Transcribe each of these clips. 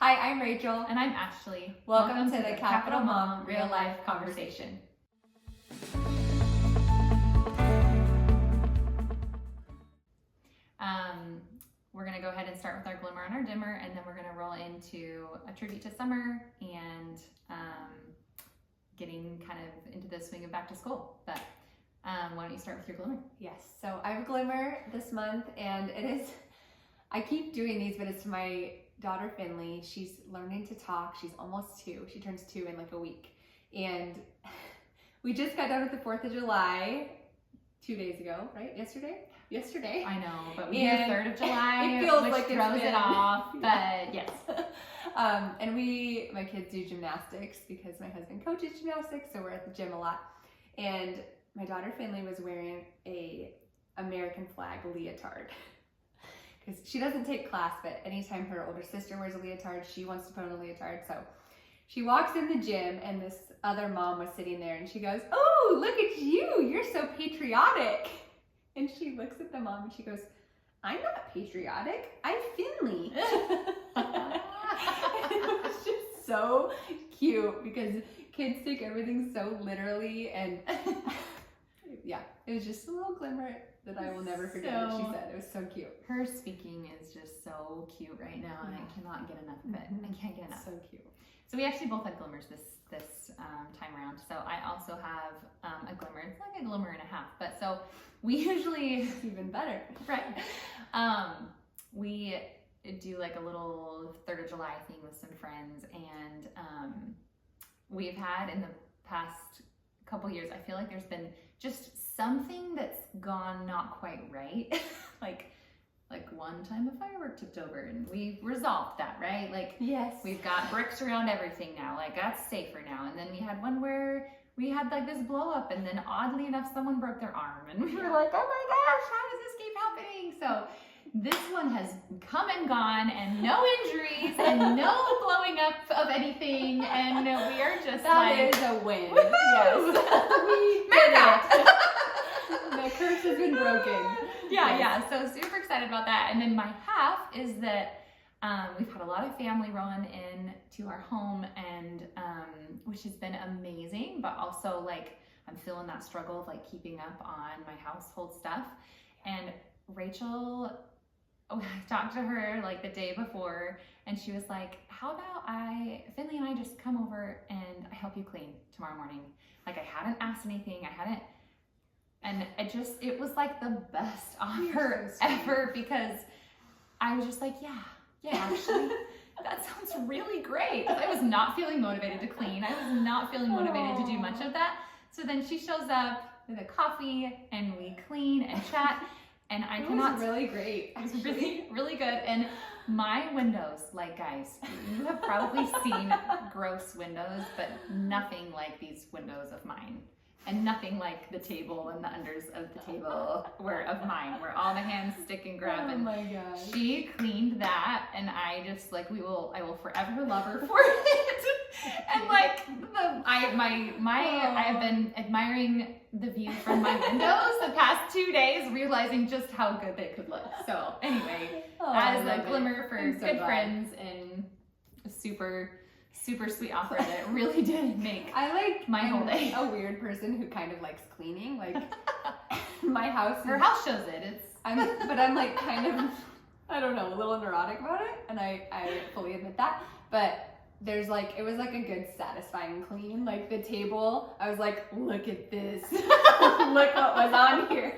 Hi, I'm Rachel. And I'm Ashlee. Welcome to the Capital Mom Real Life Conversation. We're going to go ahead and start with our Glimmer and our Dimmer, and then we're going to roll into a tribute to summer and getting kind of into the swing of back to school. But why don't you start with your Glimmer? Yes, so I have a Glimmer this month, and it is, I keep doing these, but it's to my daughter Finley. She's learning to talk. She's almost 2. She turns 2 in like a week. And we just got done with the 4th of July 2 days ago, right? Yesterday. I know, but we have 3rd of July, it feels which like throws it off, but yes. And my kids do gymnastics because my husband coaches gymnastics, so we're at the gym a lot. And my daughter Finley was wearing a American flag leotard because she doesn't take class, but anytime her older sister wears a leotard, she wants to put on a leotard. So she walks in the gym, and this other mom was sitting there, and she goes, "Oh, look at you, you're so patriotic." And she looks at the mom and she goes, "I'm not patriotic, I'm Finley." It was just so cute because kids take everything so literally, and yeah, it was just a little Glimmer that I will never forget what she said. It was so cute. Her speaking is just so cute right now, and I cannot get enough of it. I can't get enough. So cute. So we actually both had Glimmers this time around. So I also have a Glimmer. It's like a Glimmer and a half, but so we usually It's even better, right. We do like a little 3rd of July thing with some friends, and we've had in the past couple years, I feel like there's been just something that's gone not quite right. like one time a firework tipped over, and we resolved that, right? Like, yes, we've got bricks around everything now, like that's safer now. And then we had one where we had like this blow up, and then oddly enough someone broke their arm, and we were like, oh my gosh, how does this keep happening? So this one has come and gone, and no injuries and no blowing up of anything, and we are just that like, is a win. Woo-hoo! Yes. America! The curse has been broken. Yeah, so super excited about that. And then my half is that we've had a lot of family rolling in to our home, and which has been amazing, but also like I'm feeling that struggle of like keeping up on my household stuff. And Rachel, I talked to her like the day before, and she was like, how about Finley and I just come over and I help you clean tomorrow morning. Like, I hadn't asked anything, and it was like the best offer ever, because I was just like, yeah, actually, that sounds really great. I was not feeling motivated to clean. I was not feeling motivated to do much of that. So then she shows up with a coffee, and we clean and chat, and It was really great. It was really, really good. And my windows, like, guys, you have probably seen gross windows, but nothing like these windows of mine. And nothing like the table and the unders of the table were all the hands stick and grab. Oh and my gosh. she cleaned that, and I just like I will forever love her for it. And like I have been admiring the view from my windows the past 2 days, realizing just how good they could look. So anyway, as a Glimmer for good friends, and a super sweet offer that really did make my whole day. A weird person who kind of likes cleaning. Like, my house. Her house shows it. But I'm like kind of, I don't know, a little neurotic about it, and I fully admit that. But there's like, it was like a good satisfying clean. Like the table, I was like, look at this. Look what was on here.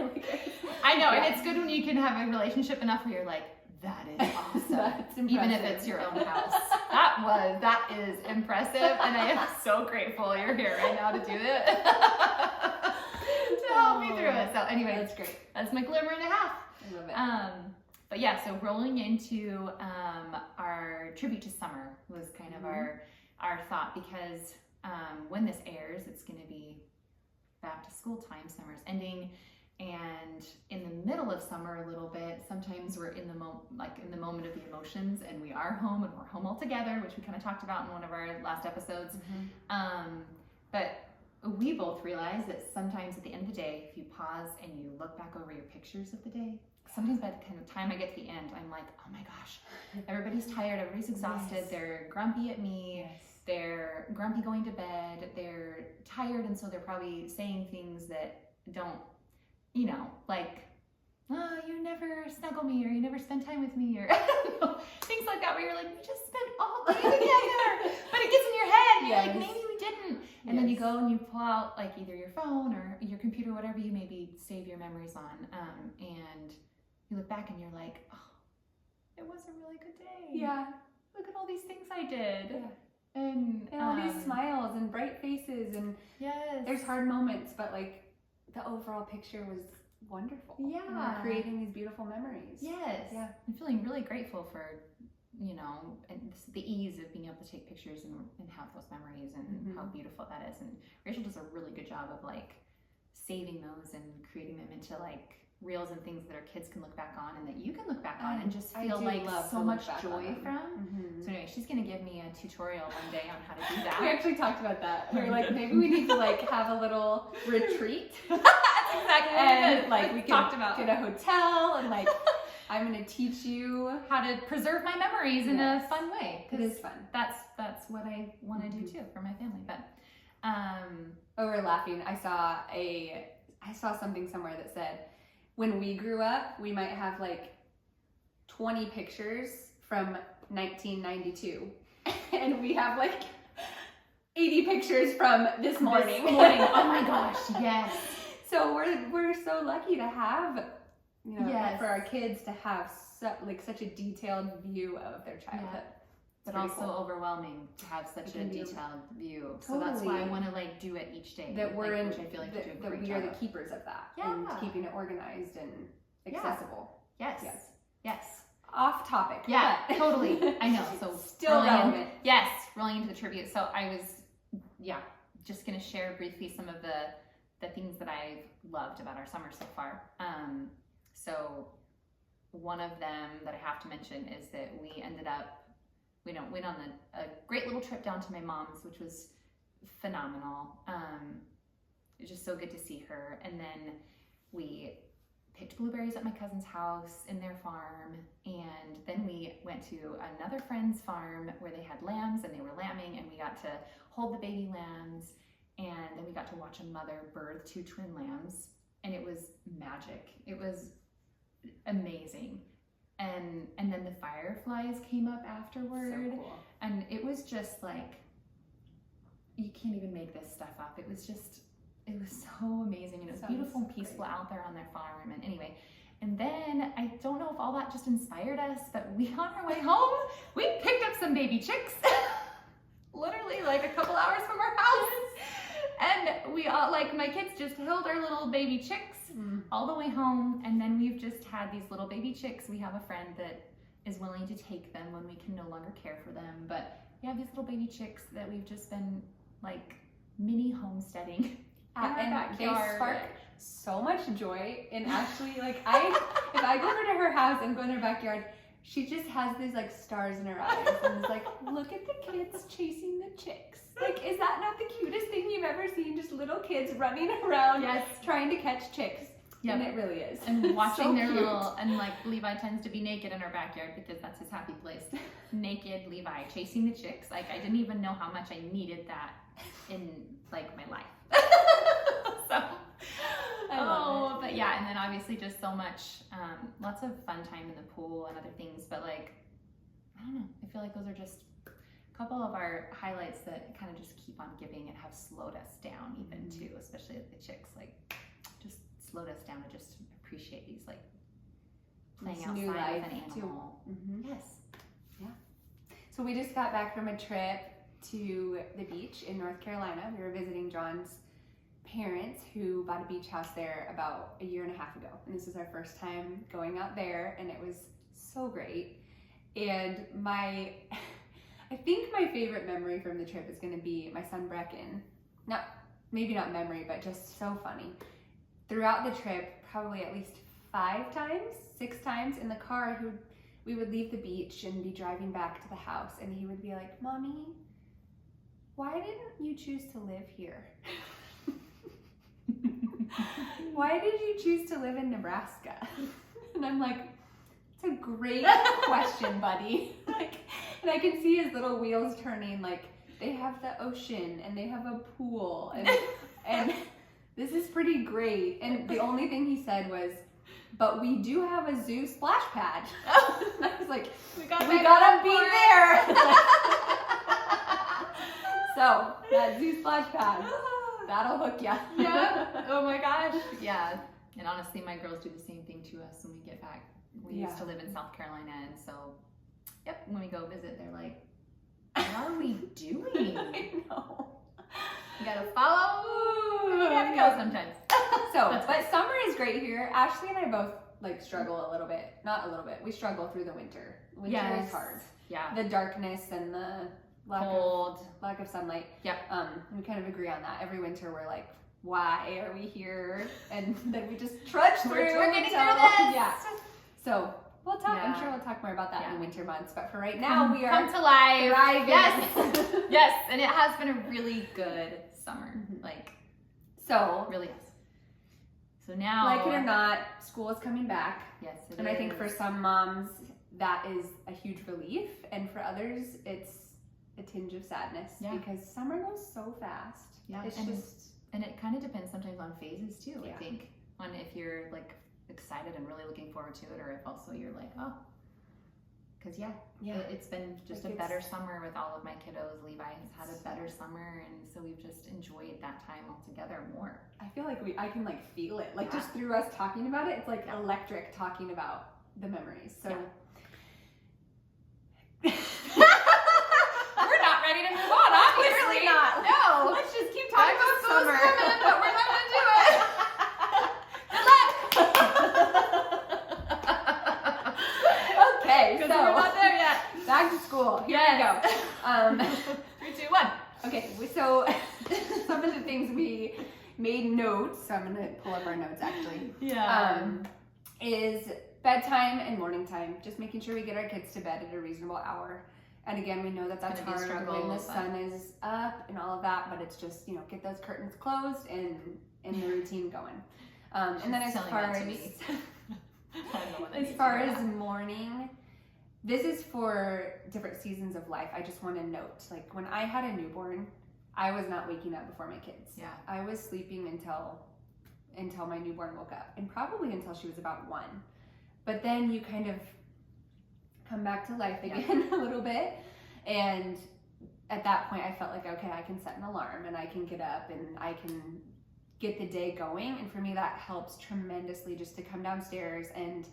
I know, and it's good when you can have a relationship enough where you're like, that is awesome. Even if it's your own house. That is impressive, and I am so grateful you're here right now to do it. To help me through it. So anyway, that's great. That's my Glimmer and a half. I love it. But yeah, so rolling into our tribute to summer was kind of our thought, because when this airs, it's going to be back to school time. Summer's ending. And in the middle of summer a little bit, sometimes we're in the moment of the emotions, and we are home, and we're home all together, which we kind of talked about in one of our last episodes. But we both realize that sometimes at the end of the day, if you pause and you look back over your pictures of the day, sometimes by the kind of time I get to the end, I'm like, oh my gosh, everybody's tired, everybody's exhausted, Yes. they're grumpy at me, Yes. they're grumpy going to bed, they're tired, and so they're probably saying things that don't, like, oh, you never snuggle me, or you never spend time with me, or things like that, where you're like, we just spent all day together, but it gets in your head, and you're like, maybe we didn't. And then you go and you pull out like either your phone or your computer, whatever you maybe save your memories on, and you look back and you're like, oh, it was a really good day. Yeah. Look at all these things I did. Yeah. And all these smiles and bright faces, and yes, there's hard moments, but like the overall picture was wonderful. Yeah. And we're creating these beautiful memories. Yes. Yeah. I'm feeling really grateful for, and the ease of being able to take pictures and have those memories, and how beautiful that is. And Rachel does a really good job of like saving those and creating them into like reels and things that our kids can look back on and that you can look back on and just feel like so much joy from. So anyway, she's gonna give me a tutorial one day on how to do that. We actually talked about that. We were like, maybe we need to like have a little retreat. That's exactly and like we talked can about get a hotel, and like I'm gonna teach you how to preserve my memories in a fun way. It is fun. That's what I want to do too for my family. But we were laughing. I saw something somewhere that said, when we grew up, we might have like 20 pictures from 1992, and we have like 80 pictures from this morning. Oh my gosh, yes. So we're so lucky to have, for our kids to have such a detailed view of their childhood. But also overwhelming to have such a detailed view. So that's why I want to like do it each day. That we're which I feel like that we are the keepers of that, and keeping it organized and accessible. Yes. Off topic. Yeah, totally. I know. So still relevant. Rolling into the tribute. So I was, just gonna share briefly some of the things that I've loved about our summer so far. So one of them that I have to mention is that we ended up, we went on a great little trip down to my mom's, which was phenomenal. It was just so good to see her. And then we picked blueberries at my cousin's house in their farm, and then we went to another friend's farm where they had lambs and they were lambing, and we got to hold the baby lambs, and then we got to watch a mother birth 2 twin lambs, and it was magic. It was amazing. And then the fireflies came up afterward. So cool. And it was just like, you can't even make this stuff up. It was so amazing, and it was beautiful and peaceful out there on their farm. And anyway, and then I don't know if all that just inspired us, but on our way home, we picked up some baby chicks, literally like a couple hours from our house. And we all, like, my kids just held our little baby chicks all the way home. And then we've just had these little baby chicks. We have a friend that is willing to take them when we can no longer care for them. But we have these little baby chicks that we've just been like mini homesteading. And they spark so much joy in Ashlee. Like if I go over to her house and go in her backyard, she just has these like stars in her eyes and is like, look at the kids chasing the chicks. Like, is that not the cutest thing you've ever seen? Just little kids running around trying to catch chicks. Yep. And it really is. And watching their little, and like Levi tends to be naked in our backyard because that's his happy place. Naked Levi chasing the chicks. Like, I didn't even know how much I needed that in like my life. But yeah, and then obviously just so much, lots of fun time in the pool and other things, but like, I don't know, I feel like those are just a couple of our highlights that kind of just keep on giving and have slowed us down even too, especially the chicks, like just slowed us down to just appreciate these like playing outside with an animal. Yes. Yeah. So we just got back from a trip to the beach in North Carolina. We were visiting John's parents who bought a beach house there about a year and a half ago. And this is our first time going out there, and it was so great. And I think my favorite memory from the trip is gonna be my son Brecken. Maybe not memory, but just so funny. Throughout the trip, probably at least 6 times in the car, we would leave the beach and be driving back to the house, and he would be like, Mommy, why didn't you choose to live here? Why did you choose to live in Nebraska? And I'm like, it's a great question, buddy. Like, and I can see his little wheels turning. Like, they have the ocean and they have a pool, and this is pretty great. And the only thing he said was, but we do have a zoo splash pad. And I was like, we gotta be there. So that zoo splash pad, that'll hook ya. Yeah. Oh my gosh. Yeah. And honestly, my girls do the same thing to us when we get back. We used to live in South Carolina, and so, yep, when we go visit, they're like, what are we doing? I know. You gotta follow. You gotta go sometimes. So, but summer is great here. Ashley and I both like struggle a little bit. Not a little bit. We struggle through the winter. Winter is hard. Yeah. The darkness and the lack of sunlight. Yep. We kind of agree on that. Every winter we're like, why are we here? And then we just trudge through. We're getting through this. Yeah. So we'll talk. Yeah. I'm sure we'll talk more about that in the winter months. But for right now, we are come to life. Thriving. Yes. Yes. And it has been a really good summer. Like, so really has. So now, like it or not, school is coming back. Yes, it and is. I think for some moms that is a huge relief, and for others it's a tinge of sadness because summer goes so fast. Yeah, it's and it kind of depends sometimes on phases too. Yeah. I think on if you're like excited and really looking forward to it, or if also you're like, oh, because it's been just a better summer with all of my kiddos. Levi has had a better summer, and so we've just enjoyed that time all together more. I feel like I can like feel it, like just through us talking about it. It's like electric talking about the memories. So we're not ready to move on, obviously. Clearly not. No, let's just keep talking about summer. But we're not gonna do it. Good luck. Okay, so we're not there yet. Back to school. Here we go. 3, 2, 1. Okay, so some of the things we made notes. So I'm gonna pull up our notes actually. Is bedtime and morning time. Just making sure we get our kids to bed at a reasonable hour. And again, we know that that's hard when the sun is up and all of that, but it's just, get those curtains closed and the routine going. And then as far as morning, this is for different seasons of life. I just want to note, like when I had a newborn, I was not waking up before my kids. Yeah. I was sleeping until my newborn woke up, and probably until she was about 1. But then you kind of come back to life again a little bit, and at that point I felt like, okay, I can set an alarm and I can get up and I can get the day going. And for me that helps tremendously, just to come downstairs and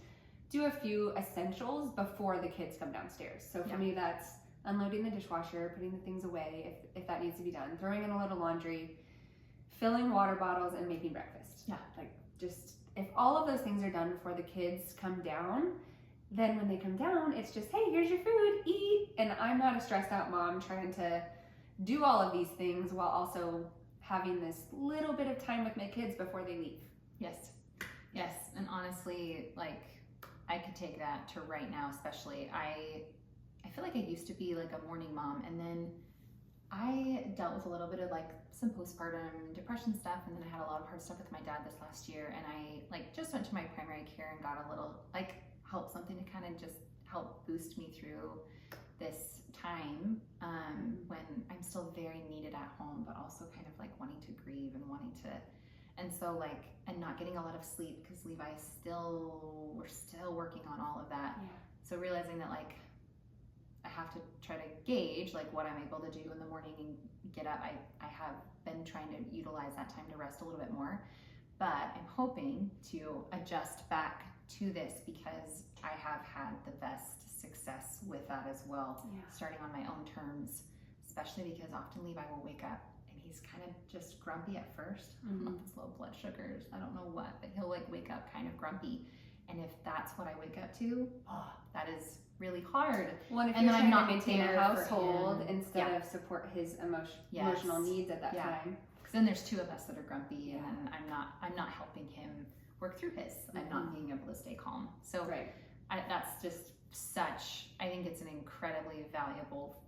do a few essentials before the kids come downstairs. So for me that's unloading the dishwasher, putting the things away if that needs to be done, throwing in a little laundry, filling water bottles, and making breakfast. Like just if all of those things are done before the kids come down, then when they come down, it's just, hey, here's your food, eat. And I'm not a stressed out mom trying to do all of these things while also having this little bit of time with my kids before they leave. Yes. And honestly, like I could take that to right now, especially. I feel like I used to be like a morning mom, and then I dealt with a little bit of like some postpartum depression stuff, and then I had a lot of hard stuff with my dad this last year, and I like just went to my primary care and got a little like help, something to kind of just help boost me through this time when I'm still very needed at home, but also kind of like wanting to grieve and and so like, and not getting a lot of sleep because we're still working on all of that. So realizing that like I have to try to gauge like what I'm able to do in the morning and get up. I have been trying to utilize that time to rest a little bit more, but I'm hoping to adjust back to this because I have had the best success with that as well, starting on my own terms, especially because often Levi will wake up and he's kind of just grumpy at first. I don't know if it's low blood sugars, I don't know what, but he'll like wake up kind of grumpy. And if that's what I wake up to, that is really hard. Well, and then I'm not maintain a household instead of support his emotional needs at that time. Because then there's 2 of us that are grumpy, and I'm not helping him work through his. I'm not being able to stay calm. So that's just I think it's an incredibly valuable.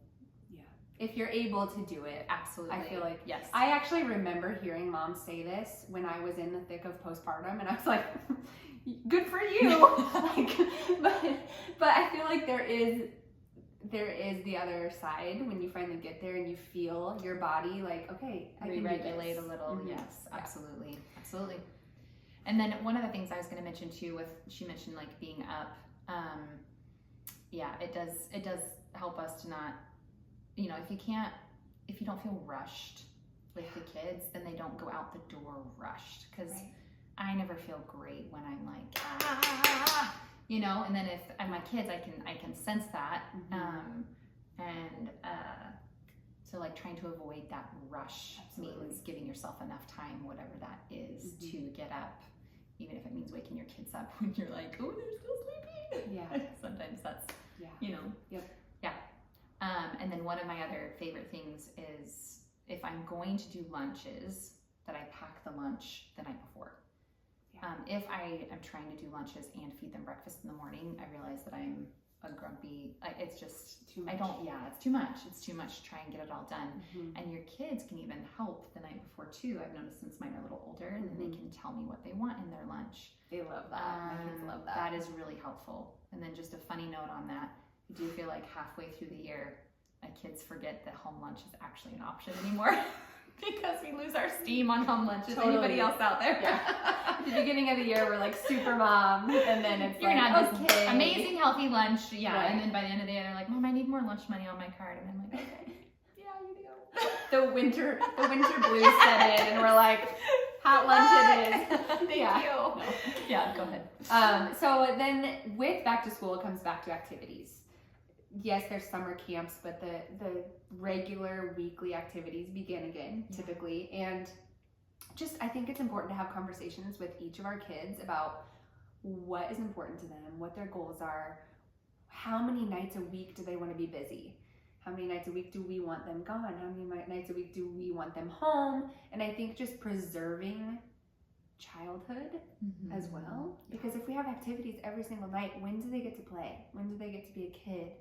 If you're able to do it. Absolutely. I feel like, I actually remember hearing moms say this when I was in the thick of postpartum, and I was like, good for you. Like, but I feel like there is the other side when you finally get there and you feel your body like, okay, I can re-regulate do this. a little. Mm-hmm. Yes, absolutely. Absolutely. And then one of the things I was going to mention too, she mentioned like being up. It does help us to not, if you don't feel rushed with the kids, then they don't go out the door rushed. Because I never feel great when I'm like, and then if I'm my kids, I can sense that. So like trying to avoid that rush means giving yourself enough time, whatever that is, to get up, even if it means waking your kids up when you're like, oh, they're still sleeping. Yeah. Sometimes that's, Yep. Yeah. And then one of my other favorite things is if I'm going to do lunches, that I pack the lunch the night before. If I am trying to do lunches and feed them breakfast in the morning, I realize that I'm a grumpy, it's just, too much. It's too much. It's too much to try and get it all done. And your kids can even help the night before too. I've noticed since mine are a little older, and then they can tell me what they want in their lunch. They love that. My kids love that. That is really helpful. And then just a funny note on that, I do feel like halfway through the year, my kids forget that home lunch is actually an option anymore. Because we lose our steam on home lunches. Totally. Anybody else out there? At the beginning of the year, we're like super mom, and then it's you're like, not okay. this amazing healthy lunch, Right. And then by the end of the day, they're like, Mom, I need more lunch money on my card, and I'm like, okay, yeah, you do. The winter blues set in, and we're like, hot lunch it is. Thank you. No. Yeah, go ahead. So then with back to school, it comes back to activities. Yes, there's summer camps, but the regular weekly activities begin again, typically. And just, I think it's important to have conversations with each of our kids about what is important to them, what their goals are, how many nights a week do they want to be busy, how many nights a week do we want them gone, how many nights a week do we want them home. And I think just preserving childhood as well, because if we have activities every single night, when do they get to play? When do they get to be a kid?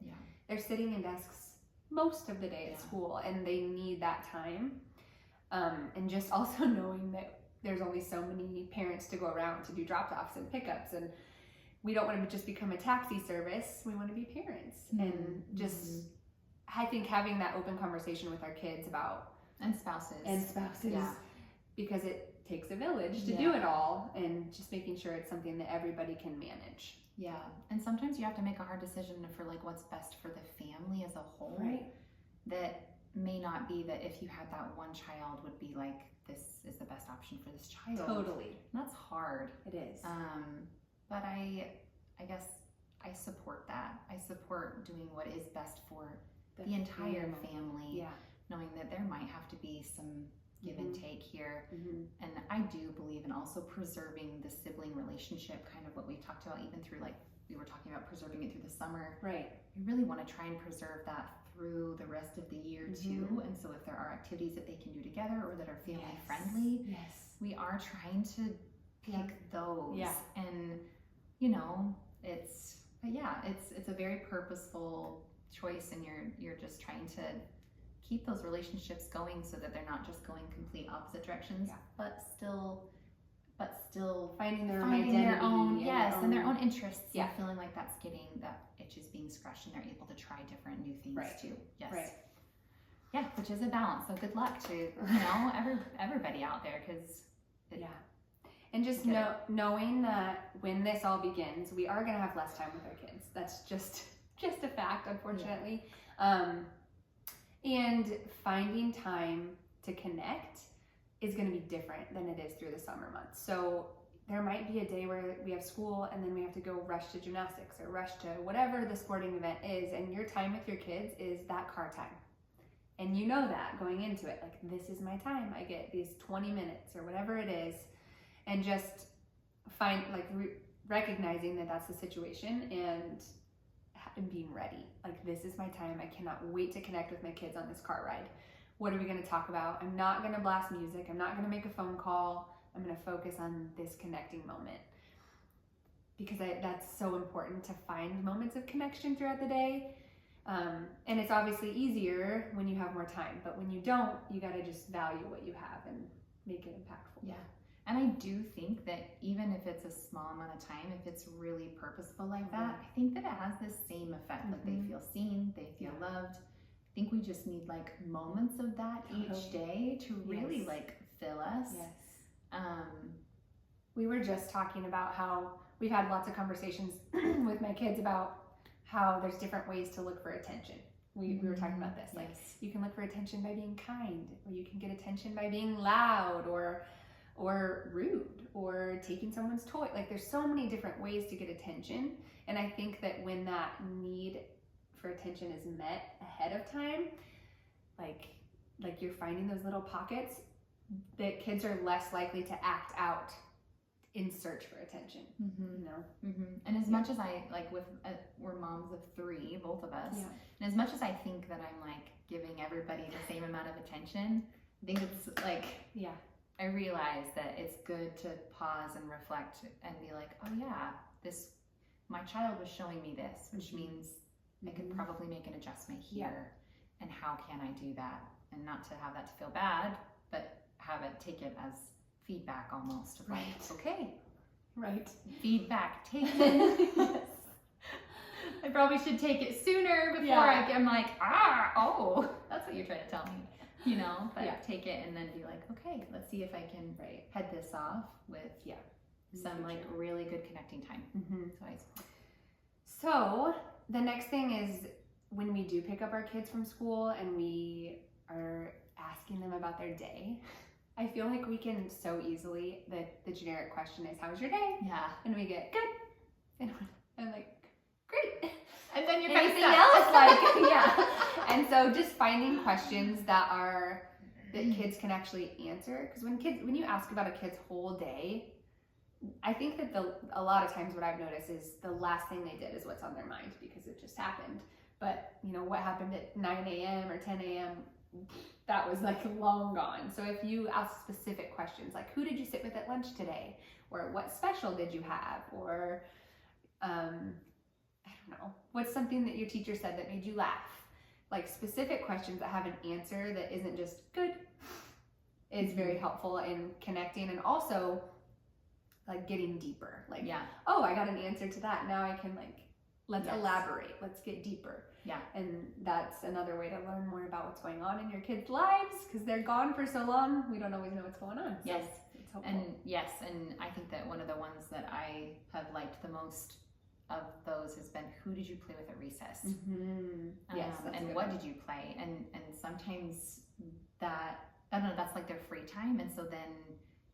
They're sitting in desks most of the day at school, and they need that time. And just also knowing that there's only so many parents to go around to do drop-offs and pickups, and we don't want to just become a taxi service. We want to be parents. And just I think having that open conversation with our kids about and spouses because it takes a village to do it all, and just making sure it's something that everybody can manage. Yeah, and sometimes you have to make a hard decision for like what's best for the family as a whole. Right. That may not be that if you had that one child would be like, this is the best option for this child. Totally. And that's hard. It is. But I guess I support that. I support doing what is best for the entire family. Yeah. Knowing that there might have to be some give and take here. And I do believe in also preserving the sibling relationship, kind of what we talked about even through, like we were talking about preserving it through the summer. Right. You really want to try and preserve that through the rest of the year too. And so if there are activities that they can do together or that are family friendly, we are trying to pick those. And it's a very purposeful choice, and you're just trying to keep those relationships going so that they're not just going complete opposite directions, but still finding their own identity, and their own interests, and feeling like that's getting that itch is being scratched, and they're able to try different new things too. Yeah, which is a balance. So good luck to everybody out there, because and just knowing that when this all begins, we are going to have less time with our kids. That's just a fact, unfortunately. And finding time to connect is going to be different than it is through the summer months. So there might be a day where we have school and then we have to go rush to gymnastics or rush to whatever the sporting event is, and your time with your kids is that car time. And you know that going into it, like, this is my time. I get these 20 minutes or whatever it is, and just recognizing that that's the situation and being ready. Like, this is my time. I cannot wait to connect with my kids on this car ride. What are we going to talk about? I'm not going to blast music. I'm not going to make a phone call. I'm going to focus on this connecting moment, because that's so important, to find moments of connection throughout the day. And it's obviously easier when you have more time, but when you don't, you got to just value what you have and make it impactful. Yeah. And I do think that even if it's a small amount of time, if it's really purposeful like that, I think that it has the same effect. Like they feel seen, they feel loved. I think we just need like moments of that each day to really like fill us. Yes. We were just talking about how we've had lots of conversations with my kids about how there's different ways to look for attention. We were talking about this. Like you can look for attention by being kind, or you can get attention by being loud or rude or taking someone's toy. Like there's so many different ways to get attention. And I think that when that need for attention is met ahead of time, like you're finding those little pockets that kids are less likely to act out in search for attention, you know? And as much as I, like with, we're moms of 3, both of us, and as much as I think that I'm like giving everybody the same amount of attention, I think it's like, I realize that it's good to pause and reflect and be like, oh yeah, my child was showing me this, which means I could probably make an adjustment here. And how can I do that? And not to have that to feel bad, but have it take it as feedback almost of like, okay, feedback taken. I probably should take it sooner before I'm like, that's what you're trying to tell me, you know, but take it and then be like, okay, let's see if I can head this off with some like really good connecting time. So the next thing is when we do pick up our kids from school and we are asking them about their day, I feel like we can so easily, the generic question is, how was your day? And we get, good. And I'm like, great. And then you're kind of anything else? Like, And so just finding questions that kids can actually answer. Because when you ask about a kid's whole day, I think that a lot of times what I've noticed is the last thing they did is what's on their mind because it just happened. But you know, what happened at 9 a.m. or 10 a.m., that was like long gone. So if you ask specific questions like, who did you sit with at lunch today? Or what special did you have? Or I don't know, what's something that your teacher said that made you laugh? Like specific questions that have an answer that isn't just good is very helpful in connecting and also like getting deeper. Like, oh, I got an answer to that. Now I can like, let's elaborate, let's get deeper. And that's another way to learn more about what's going on in your kids' lives because they're gone for so long. We don't always know what's going on. So it's helpful. And I think that one of the ones that I have liked the most of those has been, who did you play with at recess? And what did you play? And sometimes that, I don't know, that's like their free time. And so then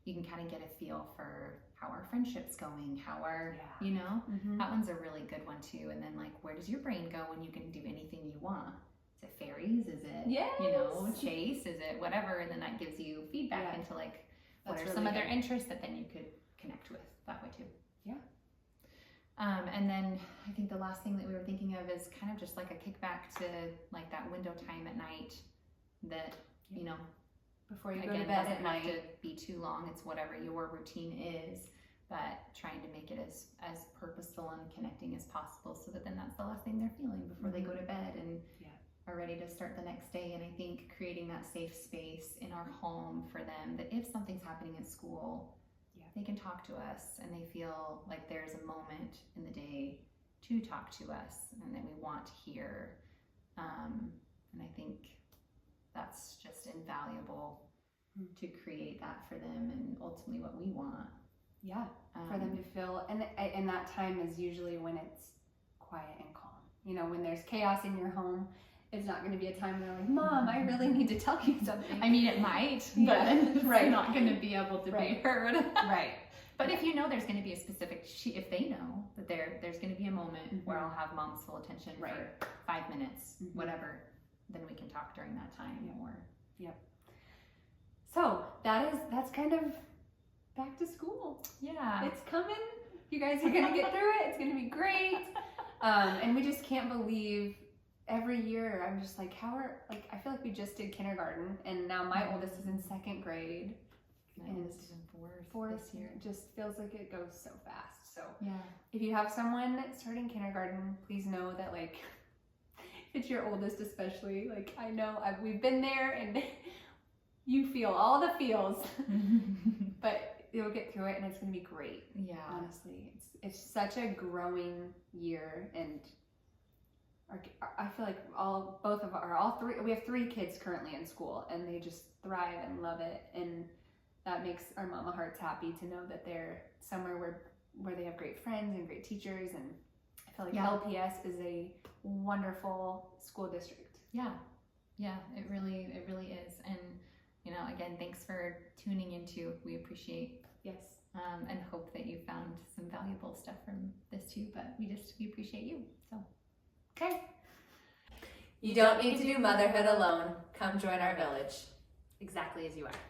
you can kind of get a feel for how our friendship's going, how our, you know, that one's a really good one too. And then like, where does your brain go when you can do anything you want? Is it fairies? Is it, you know, chase? Is it whatever? And then that gives you feedback into like, what are some other interests that then you could connect with that way too. And then I think the last thing that we were thinking of is kind of just like a kickback to like that window time at night that, you know, before you go to bed at night, have to be too long. It's whatever your routine is, but trying to make it as purposeful and connecting as possible so that then that's the last thing they're feeling before they go to bed and are ready to start the next day. And I think creating that safe space in our home for them, that if something's happening at school, they can talk to us and they feel like there's a moment in the day to talk to us and that we want to hear. And I think that's just invaluable to create that for them and ultimately what we want. For them to feel, and that time is usually when it's quiet and calm. You know, when there's chaos in your home, it's not going to be a time where they're like, Mom, I really need to tell you something. I mean, it might, but then it's not going to be able to be heard. But if you know there's going to be a specific, if they know that there's going to be a moment where I'll have Mom's full attention for 5 minutes, whatever, then we can talk during that time more. So that's kind of back to school. It's coming. You guys are going to get through it. It's going to be great. And we just can't believe every year I'm just like, I feel like we just did kindergarten and now my oldest is in 2nd grade. My oldest is in fourth this year. It just feels like it goes so fast. So if you have someone starting kindergarten, please know that like, if it's your oldest especially, like I know we've been there and you feel all the feels, but you'll get through it, and it's gonna be great. Yeah. Honestly, it's such a growing year, and I feel like we have 3 kids currently in school, and they just thrive and love it, and that makes our mama hearts happy to know that they're somewhere where they have great friends and great teachers, and I feel like LPS is a wonderful school district. Yeah, it really is. And you know, again, thanks for tuning in too. We appreciate, and hope that you found some valuable stuff from this too. But we appreciate you. So, okay. You don't need to do motherhood alone. Come join our village. Exactly as you are.